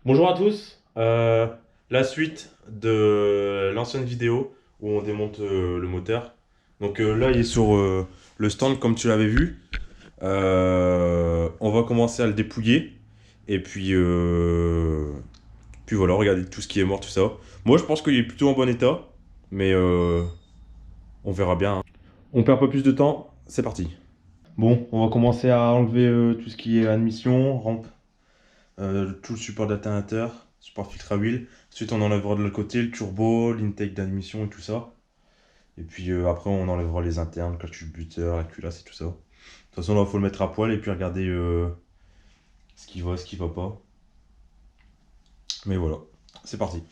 Bonjour à tous. La suite de l'ancienne vidéo où on démonte le moteur. Donc là, il est sur le stand comme tu l'avais vu. On va commencer à le dépouiller. Et puis voilà, regardez tout ce qui est mort, tout ça. Moi, je pense qu'il est plutôt en bon état. Mais on verra bien, hein. On perd pas plus de temps. C'est parti. Bon, on va commencer à enlever tout ce qui est admission, rampe, tout le support d'alternateur, support filtre à huile. Ensuite, on enlèvera de l'autre côté le turbo, l'intake d'admission et tout ça. Et puis après, on enlèvera les internes, le buteur, la culasse et tout ça. De toute façon, là, il faut le mettre à poil et puis regarder ce qui va pas. Mais voilà, c'est parti.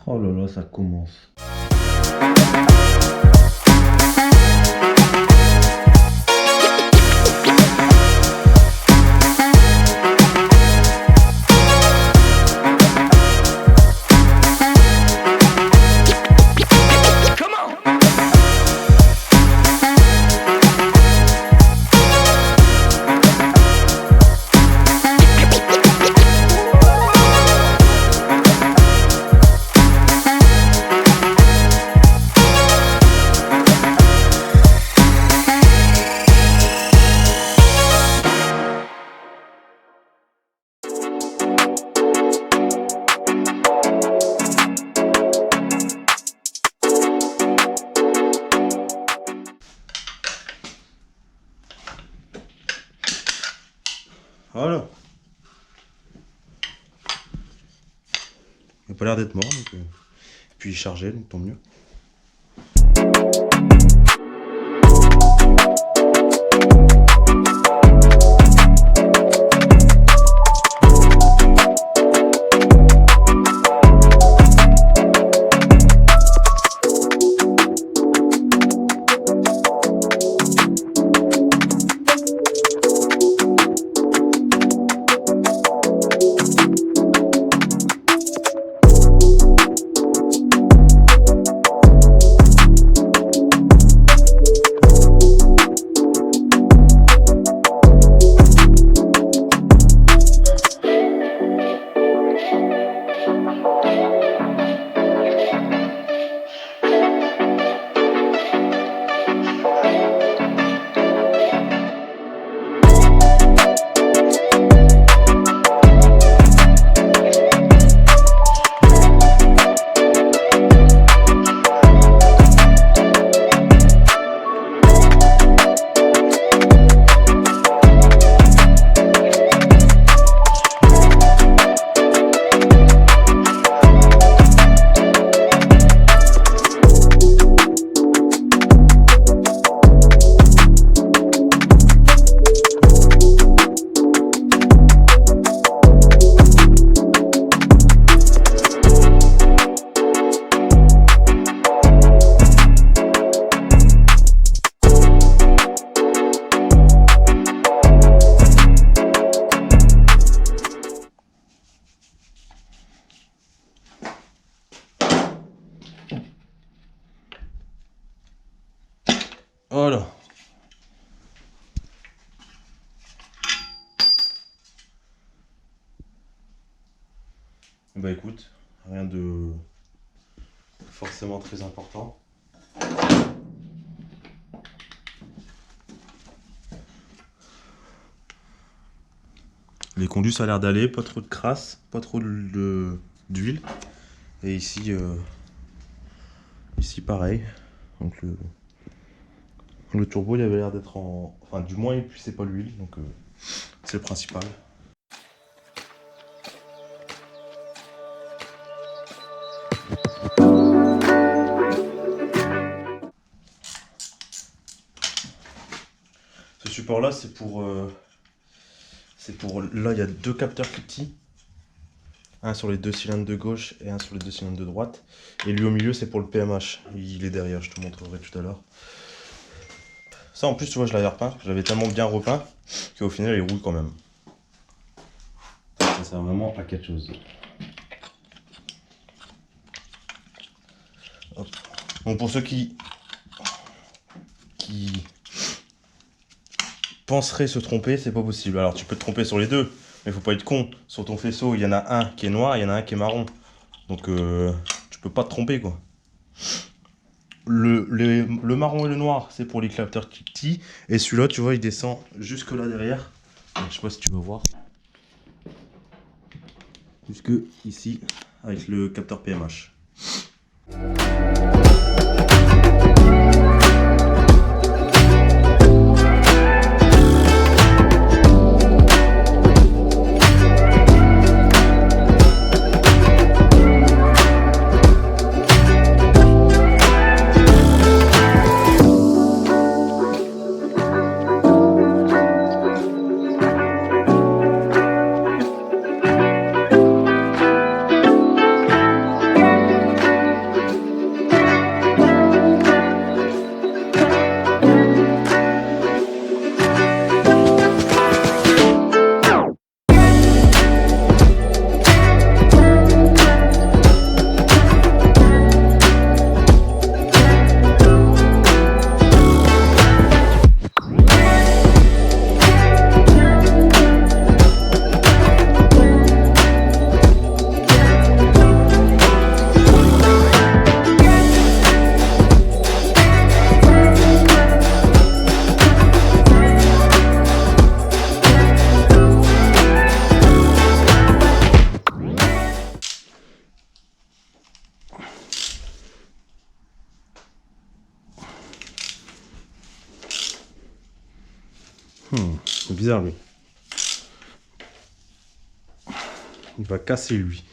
Oh là là, ça commence. Voilà. Il n'a pas l'air d'être mort, donc, puis il chargeait, donc tant mieux. Voilà. Bah écoute, rien de forcément très important. Les conduits ça a l'air d'aller, pas trop de crasse, pas trop d'huile. Et ici, ici pareil. Donc le turbo il avait l'air d'être en... Enfin du moins il puissait pas l'huile, donc c'est le principal. Ce support là c'est pour... Là il y a deux capteurs plus petits. Un sur les deux cylindres de gauche et un sur les deux cylindres de droite. Et lui au milieu c'est pour le PMH. Il est derrière, je te montrerai tout à l'heure. Ça en plus tu vois je l'avais repeint. Je l'avais tellement bien repeint qu'au final il roule quand même. Ça sert vraiment à quelque chose. Hop. Bon pour ceux qui penseraient se tromper, c'est pas possible. Alors tu peux te tromper sur les deux. Mais faut pas être con, sur ton faisceau il y en a un qui est noir, il y en a un qui est marron. Donc tu peux pas te tromper quoi. Le marron et le noir c'est pour les capteurs petits. Et celui-là tu vois il descend jusque là derrière. Donc, je sais pas si tu veux voir. Jusque ici avec le capteur PMH. C'est bizarre lui. Il va casser lui.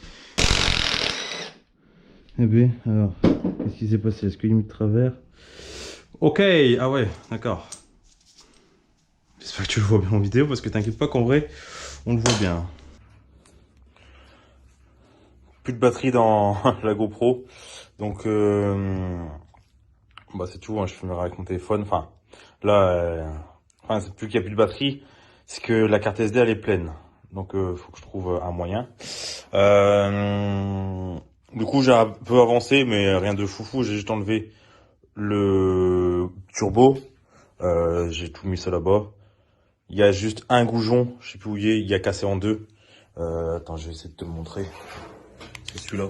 Eh bien, alors, qu'est-ce qui s'est passé? Est-ce qu'il est mis de travers? Ok, ah ouais, d'accord. J'espère que tu le vois bien en vidéo parce que t'inquiète pas qu'en vrai, on le voit bien. Plus de batterie dans la GoPro. Donc, bah c'est tout, hein, je filmerai avec mon téléphone. Enfin, là, c'est plus qu'il n'y a plus de batterie, c'est que la carte SD elle est pleine. Donc faut que je trouve un moyen. Du coup j'ai un peu avancé mais rien de foufou, j'ai juste enlevé le turbo. J'ai tout mis ça là-bas. Il y a juste un goujon, je sais plus où il a cassé en deux. Attends, je vais essayer de te le montrer. C'est celui-là,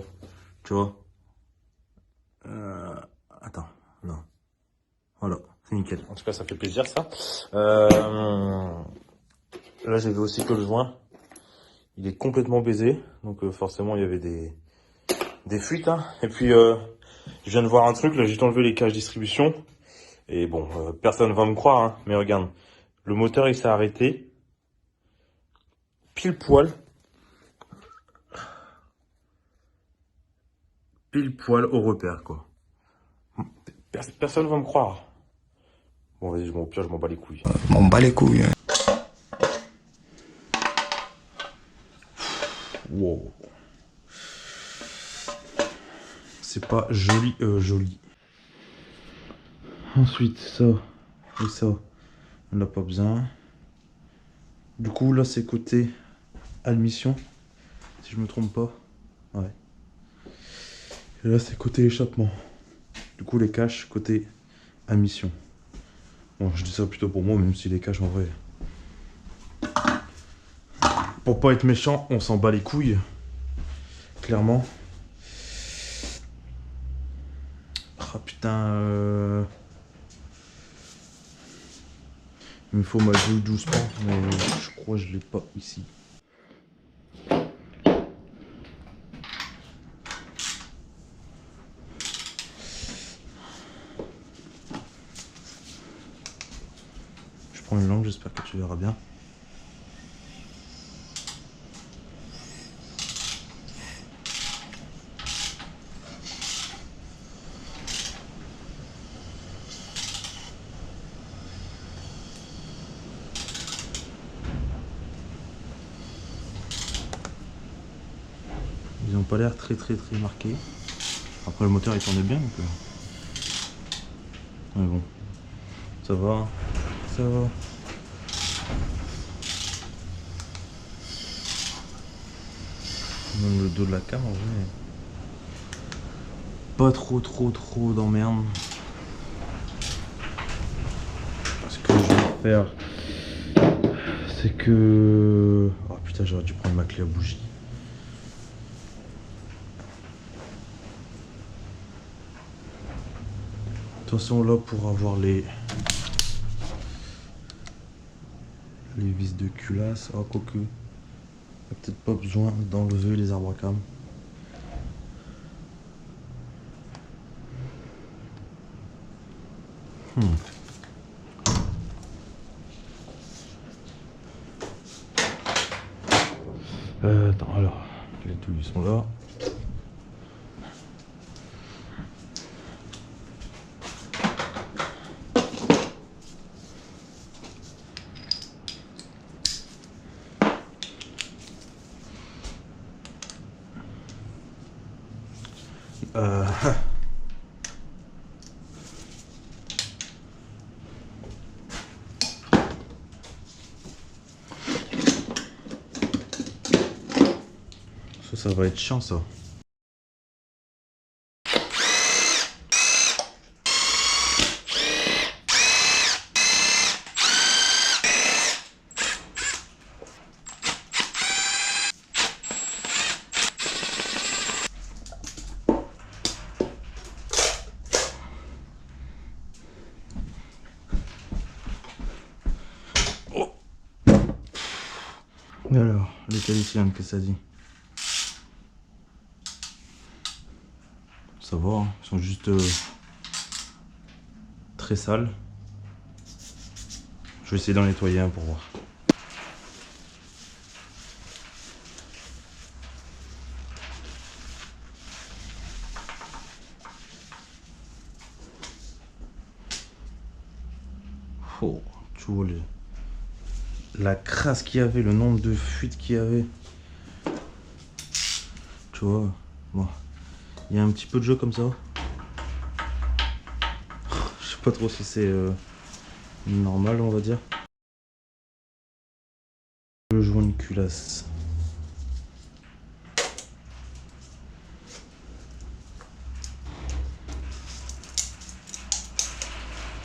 tu vois. Attends, non. Voilà, c'est nickel. En tout cas, ça fait plaisir ça. Là, j'ai vu aussi que le joint, il est complètement baisé. Donc forcément, il y avait des fuites. Hein. Et puis, je viens de voir un truc. Là, j'ai enlevé les caches distribution. Et bon, personne va me croire. Hein, mais regarde, le moteur, il s'est arrêté. Pile poil. Pile poil au repère, quoi. Personne va me croire. Bon, vas-y, au pire, je m'en bats les couilles. M'en bats les couilles. Wow. C'est pas joli, joli. Ensuite, ça et ça, on n'a pas besoin. Du coup, là, c'est côté admission, si je me trompe pas. Ouais. Et là, c'est côté échappement. Du coup, les caches côté admission. Bon, je dis ça plutôt pour moi, même si les caches en vrai. Pour pas être méchant, on s'en bat les couilles. Clairement. Ah putain, il me faut ma Joujou Sport, mais je crois que je l'ai pas ici. Je prends une lampe, j'espère que tu verras bien. Ils ont pas l'air très marqués. Après le moteur il tournait bien donc. Mais bon. Ça va. Hein. Ça va. Même le dos de la cam en vrai. Pas trop d'emmerde. Ce que je vais faire, c'est que. Oh putain, j'aurais dû prendre ma clé à bougie. Attention là pour avoir les vis de culasse. Ah, quoique. Peut-être pas besoin d'enlever les arbres à cam. Attends, alors, les touilles sont là. Ça va être chiant ça. Oh. Et alors, les qualifiants, qu'est-ce que ça dit? Ça va, hein. Ils sont juste très sales. Je vais essayer d'en nettoyer un pour voir. Oh, tu vois la crasse qu'il y avait, le nombre de fuites qu'il y avait. Tu vois, bon, il y a un petit peu de jeu comme ça. Je sais pas trop si c'est normal, on va dire. Le joint de culasse.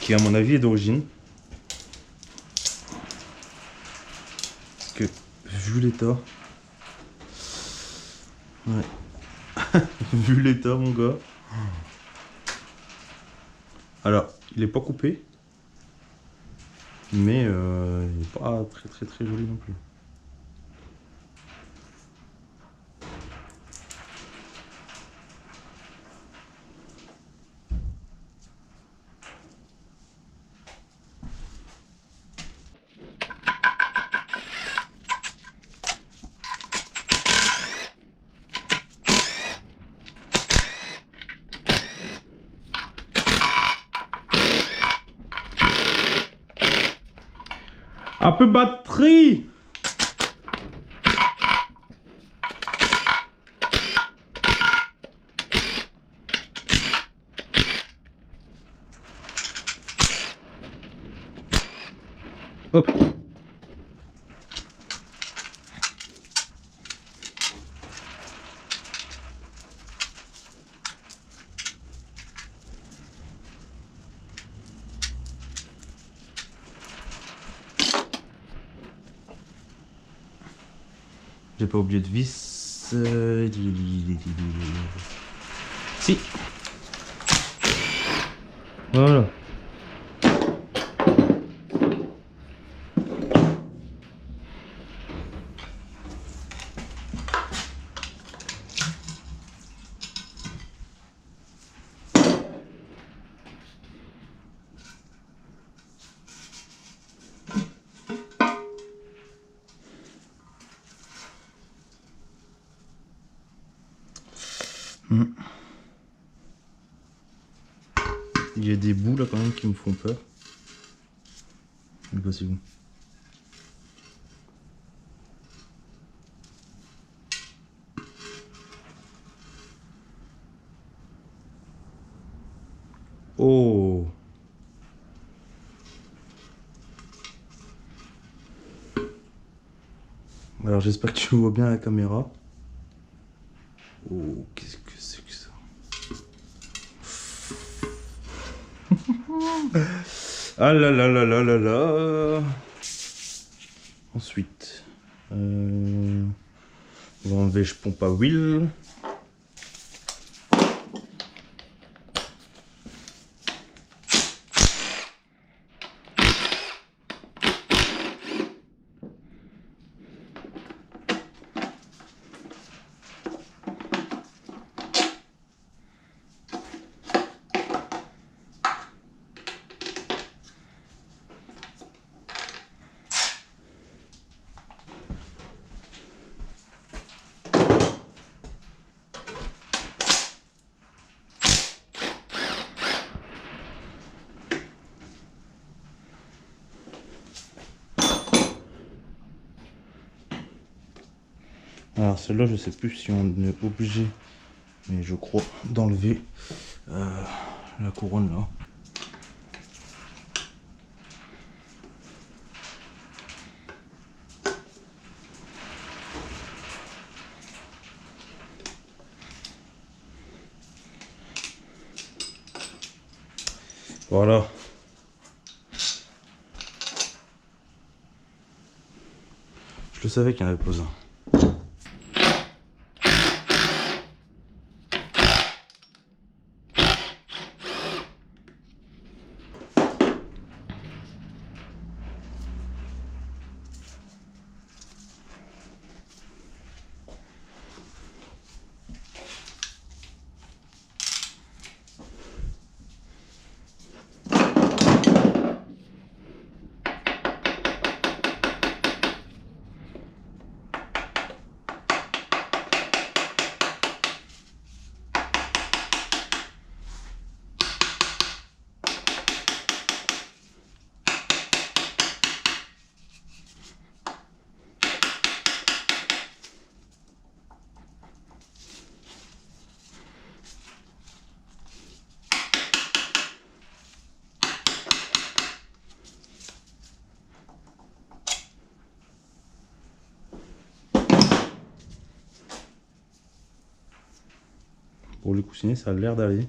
Qui à mon avis est d'origine. Parce que vu l'état. Ouais. Vu l'état mon gars. Alors, il est pas coupé. Mais il est pas très joli non plus. Un peu batterie. Hop. J'ai pas oublié de vis. Si. Voilà. Il y a des bouts là quand même qui me font peur. C'est où? Oh! Alors j'espère que tu vois bien à la caméra. Oh, qu'est-ce que c'est que ça? Ah là là là là là là. Ensuite, on va enlever je pompe à huile. Alors celle-là, je sais plus si on est obligé, mais je crois d'enlever la couronne là. Voilà. Je le savais qu'il y en avait pas un. Pour le coussinet, ça a l'air d'aller.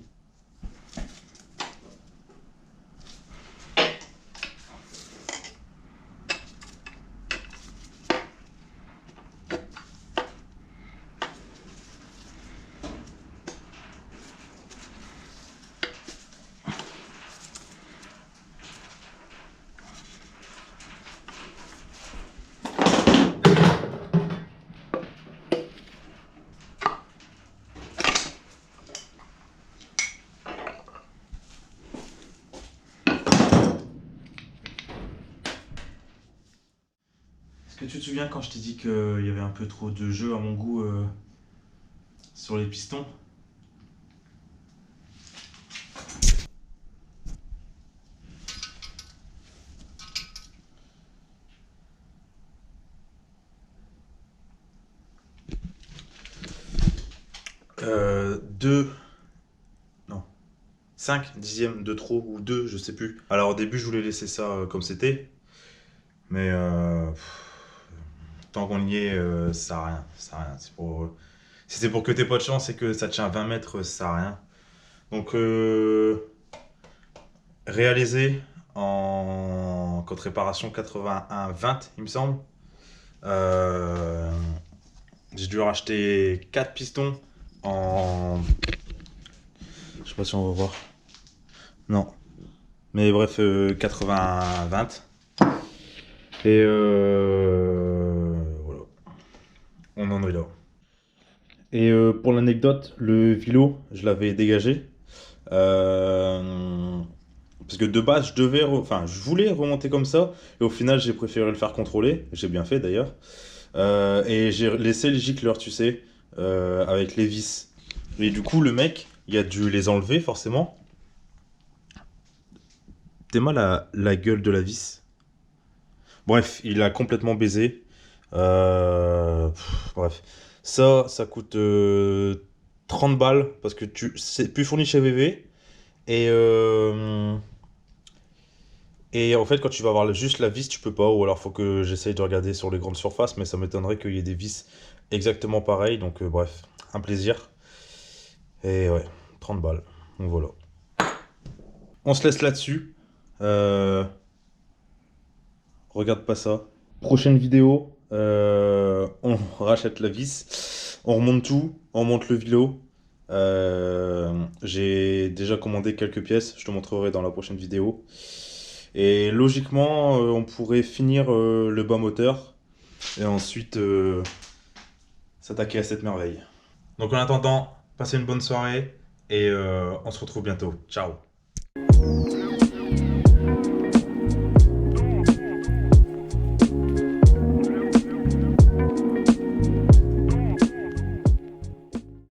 Est-ce que tu te souviens quand je t'ai dit qu'il y avait un peu trop de jeu à mon goût sur les pistons? Deux... Non. 5 dixièmes de trop ou 2, je sais plus. Alors au début, je voulais laisser ça comme c'était. Mais tant qu'on y est, ça sert à rien. Ça sert à rien. Si c'est pour que t'aies pas de chance et que ça tient à 20 mètres, ça sert à rien. Donc réalisé en code réparation 81-20, il me semble. J'ai dû racheter 4 pistons en... Je sais pas si on va voir. Non, Mais bref, 80-20. Et voilà, on en est là. Et pour l'anecdote, le vélo, je l'avais dégagé. Euh, Parce que de base, enfin, je voulais remonter comme ça. Et au final, j'ai préféré le faire contrôler. J'ai bien fait d'ailleurs. Et j'ai laissé les gicleurs, tu sais, avec les vis. Et du coup, le mec, il a dû les enlever forcément. T'es mal la gueule de la vis. Bref, il a complètement baisé. Bref. Ça coûte 30 balles parce que c'est plus fourni chez VV. Et, et en fait, quand tu vas avoir juste la vis, tu peux pas. Ou alors, faut que j'essaye de regarder sur les grandes surfaces. Mais ça m'étonnerait qu'il y ait des vis exactement pareilles. Donc, bref, un plaisir. Et ouais, 30 balles. Donc voilà. On se laisse là-dessus. Euh, Regarde pas ça. Prochaine vidéo, on rachète la vis, on remonte tout, on monte le vélo. J'ai déjà commandé quelques pièces, je te montrerai dans la prochaine vidéo. Et logiquement, on pourrait finir le bas moteur et ensuite s'attaquer à cette merveille. Donc en attendant, passez une bonne soirée et on se retrouve bientôt. Ciao!